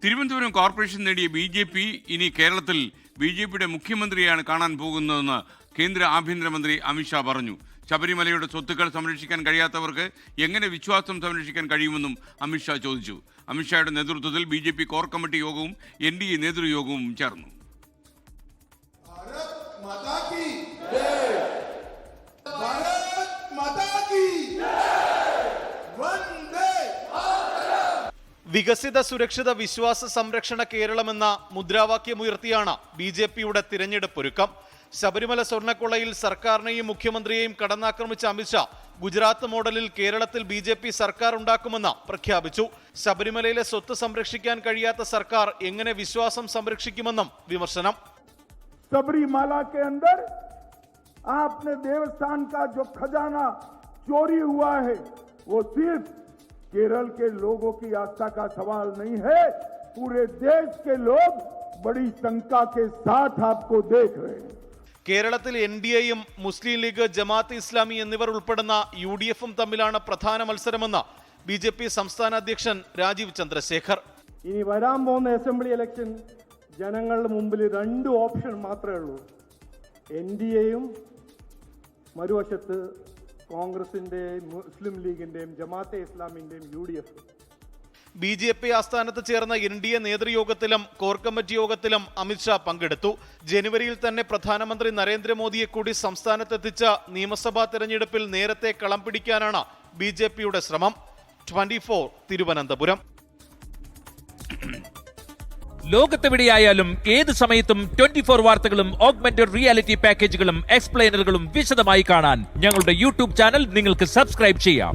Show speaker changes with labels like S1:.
S1: Thiruvananthapuram corporation നേടിയ BJP ഇനി കേരളത്തിൽ BJPയുടെ മുഖ്യമന്ത്രിയാണ് കാണാൻ പോകുന്നതെന്ന് കേന്ദ്ര ആഭ്യന്തരമന്ത്രി അമിത്ഷാ പറഞ്ഞു. ശബരിമലയുടെ സ്വത്തുക്കൾ സംരക്ഷിക്കാൻ കഴിയാത്തവർക്ക് എങ്ങനെ വിശ്വാസം സംരക്ഷിക്കാൻ കഴിയുമെന്നും അമിത്ഷാ ചോദിച്ചു. അമിത്ഷായുടെ നേതൃത്വത്തിൽ BJP കോർ കമ്മിറ്റി യോഗവും NDA നേതൃയോഗവും ചേർന്നു.
S2: വികസിത സുരക്ഷിത വിശ്വാസ സംരക്ഷണ കേരളമെന്ന മുദ്രാവാക്യമുയർത്തിയാണ് BJPയുടെ തിരഞ്ഞെടുപ്പൊരുക്കം. ശബരിമല സ്വർണ്ണക്കൊള്ളയിൽ സർക്കാരിനെയും മുഖ്യമന്ത്രിയെയും കടന്നാക്രമിച്ച അമിത്ഷാ ഗുജറാത്ത് മോഡലിൽ കേരളത്തിൽ BJP സർക്കാർ ഉണ്ടാക്കുമെന്ന് പ്രഖ്യാപിച്ചു. ശബരിമലയിലെ സ്വത്ത് സംരക്ഷിക്കാൻ കഴിയാത്ത സർക്കാർ എങ്ങനെ വിശ്വാസം സംരക്ഷിക്കുമെന്നും വിമർശനം.
S3: सबरीमाला के अंदर आपने देवस्थान का जो खजाना चोरी हुआ है वो सिर्फ केरल के लोगों की आस्था का सवाल नहीं है, पूरे देश के लोग बड़ी शंका के साथ आपको देख रहे हैं.
S2: കേരളത്തിൽ NDAയും മുസ്ലിം ലീഗ്, ജമാഅത്ത് ഇസ്ലാമി എന്നിവർ ഉൾപ്പെടുന്ന UDFും തമ്മിലാണ് പ്രധാന മത്സരമെന്ന് BJP സംസ്ഥാന അധ്യക്ഷൻ രാജീവ് ചന്ദ്രശേഖർ.
S4: ഇനി വരാൻ പോകുന്ന അസംബ്ലി ഇലക്ഷൻ ജനങ്ങളുടെ മുമ്പിൽ രണ്ട് ഓപ്ഷൻ മാത്രമേ ഉള്ളൂ. NDAയും മറുവശത്ത് കോൺഗ്രസിന്റെയും മുസ്ലിം ലീഗിന്റെയും ജമാഅത്തെ ഇസ്ലാമിന്റെയും UDF.
S2: BJP ആസ്ഥാനത്ത് ചേർന്ന NDA നേതൃയോഗത്തിലും കോർ കമ്മിറ്റി യോഗത്തിലും അമിത്ഷാ പങ്കെടുത്തു. ജനുവരിയിൽ തന്നെ പ്രധാനമന്ത്രി നരേന്ദ്രമോദിയെ കൂടി സംസ്ഥാനത്തെത്തിച്ച നിയമസഭാ തെരഞ്ഞെടുപ്പിൽ നേരത്തെ കളം പിടിക്കാനാണ് BJPയുടെ ശ്രമം. 24 തിരുവനന്തപുരം.
S5: ലോകത്തെവിടെയായാലും ഏത് സമയത്തും 24 വാർത്തകളും ഓഗ്മെന്റഡ് റിയാലിറ്റി പാക്കേജുകളും എക്സ്പ്ലെയിനറുകളും വിശദമായി കാണാൻ ഞങ്ങളുടെ YouTube ചാനൽ നിങ്ങൾക്ക് സബ്സ്ക്രൈബ് ചെയ്യാം.